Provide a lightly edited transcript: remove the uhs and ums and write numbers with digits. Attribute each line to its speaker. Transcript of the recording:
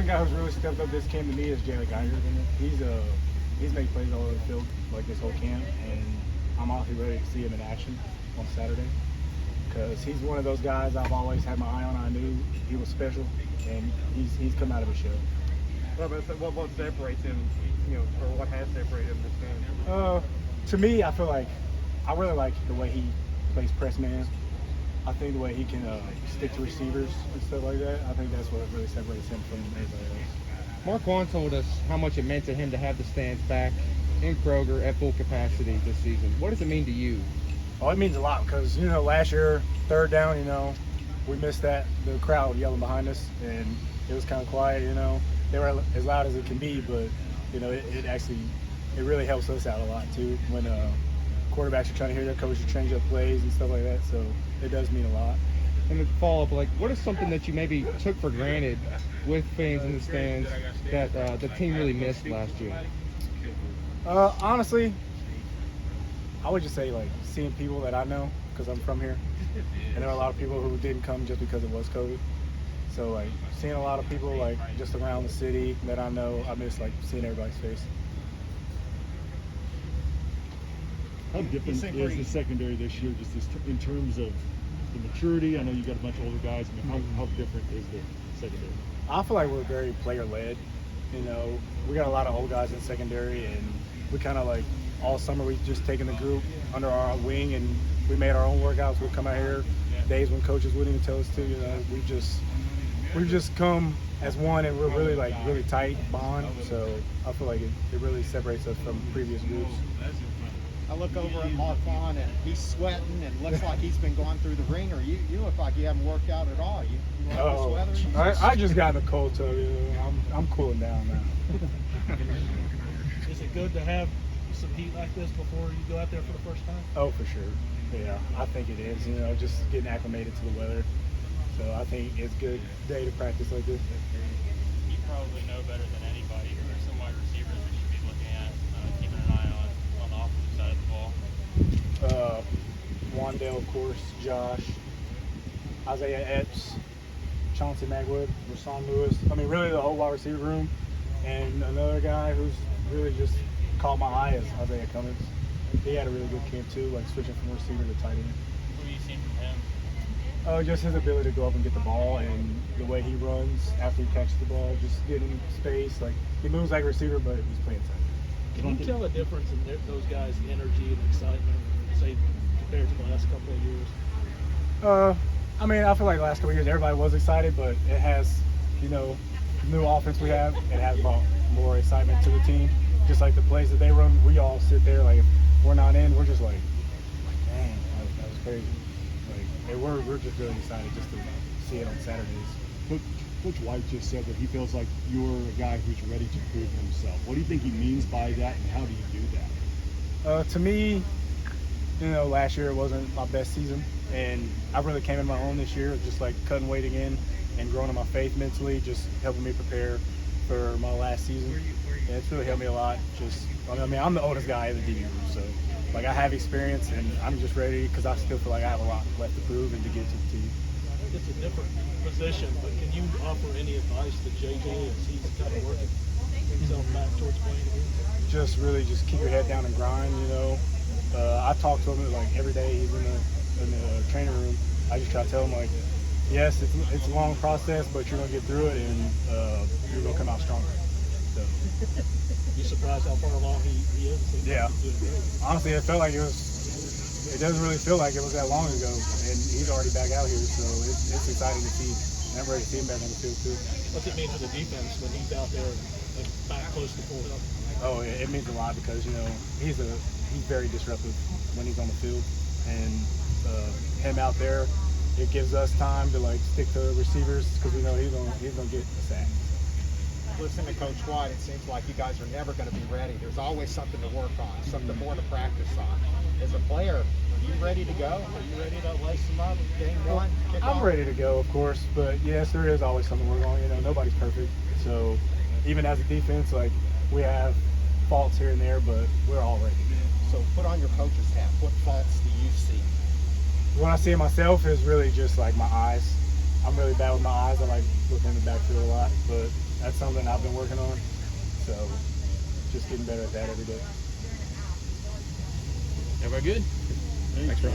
Speaker 1: one guy who's really stepped up this camp to me is Geiger. He's made plays all over the field like this whole camp, and I'm honestly ready to see him in action on Saturday because he's one of those guys I've always had my eye on. I knew he was special, and he's come out of his shell.
Speaker 2: What separates him, or what has separated him this game?
Speaker 1: To me, I feel like I really like the way he plays press man. I think the way he can stick to receivers and stuff like that, I think that's what really separates him from everybody else.
Speaker 3: Marquand told us how much it meant to him to have the stands back in Kroger at full capacity this season. What does it mean to you?
Speaker 1: Oh, it means a lot because, last year, third down, we missed that. The crowd yelling behind us, and it was kind of quiet, They were as loud as it can be, but, it really helps us out a lot, too, when quarterbacks are trying to hear their coaches change up plays and stuff like that. So it does mean a lot.
Speaker 3: And to follow up, what is something that you maybe took for granted with fans in the stands that the team really missed last year?
Speaker 1: Honestly, I would just say seeing people that I know because I'm from here, and there are a lot of people who didn't come just because it was COVID. So seeing a lot of people just around the city that I know, I miss seeing everybody's face.
Speaker 4: How different is the secondary this year, just in terms of the maturity? I know you got a bunch of older guys. How different is the secondary?
Speaker 1: I feel like we're very player-led. We got a lot of old guys in secondary, and we kind of all summer we've just taken the group under our wing, and we made our own workouts. We'll come out here days when coaches wouldn't even tell us to. We've just come as one, and we're really really tight bond. So I feel like it really separates us from previous groups.
Speaker 5: I look over at Marquand and he's sweating and looks like he's been going through the ringer. You look like you haven't worked out at all. You sweater?
Speaker 1: I just got in the cold tub. I'm cooling down now.
Speaker 6: Is it good to have some heat like this before you go out there for the first time?
Speaker 1: Oh, for sure. Yeah, I think it is. Just getting acclimated to the weather. So I think it's a good day to practice like this.
Speaker 7: You probably know better than anybody. Who are some wide receivers we should be looking at, keeping an eye on the offensive side of the ball?
Speaker 1: Wandale, of course, Josh, Isaiah Epps, Chauncey Magwood, Rashawn Lewis. Really the whole wide receiver room. And another guy who's really just caught my eye is Isaiah Cummings. He had a really good camp too, switching from receiver to tight end.
Speaker 7: What have you seen from him?
Speaker 1: Just his ability to go up and get the ball, and the way he runs after he catches the ball, just getting space. He moves like a receiver, but he's playing tight.
Speaker 6: Can you tell a difference in those guys' energy and excitement, say, compared to the last couple of years?
Speaker 1: I feel like the last couple of years everybody was excited, but it has, new offense we have, it has brought more excitement to the team. Just like the plays that they run, we all sit there if we're not in, we're just dang, that was crazy. We're just really excited just to see it on Saturdays.
Speaker 4: Coach White just said that he feels like you're a guy who's ready to prove himself. What do you think he means by that, and how do you do that?
Speaker 1: To me, last year it wasn't my best season, and I really came in my own this year, just cutting weight again and growing in my faith mentally, just helping me prepare for my last season. And it's really helped me a lot. I'm the oldest guy in the DB room, so I have experience, and I'm just ready because I still feel like I have a lot left to prove and to get to the team.
Speaker 6: It's a different position, but can you offer any advice to JJ as he's kind of working himself back towards playing again?
Speaker 1: Just keep your head down and grind. I talk to him every day. He's in the training room. I just try to tell him yes, it's a long process, but you're gonna get through it, and you're gonna come out stronger. So.
Speaker 6: You surprised how far along he is?
Speaker 1: Yeah. Honestly, it felt like it doesn't really feel like it was that long ago, and he's already back out here, so it's exciting to see. And I'm ready to see him back on the field too.
Speaker 6: What's it mean for the defense when he's out there and back close to full health?
Speaker 1: Oh, it means a lot because he's very disruptive when he's on the field, and him out there, it gives us time to stick to receivers because we know he's gonna get a sack.
Speaker 5: Listen to Coach White, it seems like you guys are never going to be ready. There's always something to work on, something more to practice on. As a player, are you ready to go? Are you ready to lace them up game one?
Speaker 1: I'm ready to go, of course, but yes, there is always something to work on. Nobody's perfect. So even as a defense, we have faults here and there, but we're all ready.
Speaker 5: So put on your coach's hat. What faults do you see?
Speaker 1: What I see in myself is really just my eyes. I'm really bad with my eyes. I like looking in the backfield a lot, but that's something I've been working on. So just getting better at that every day.
Speaker 3: Everybody good?
Speaker 4: Thanks, bro.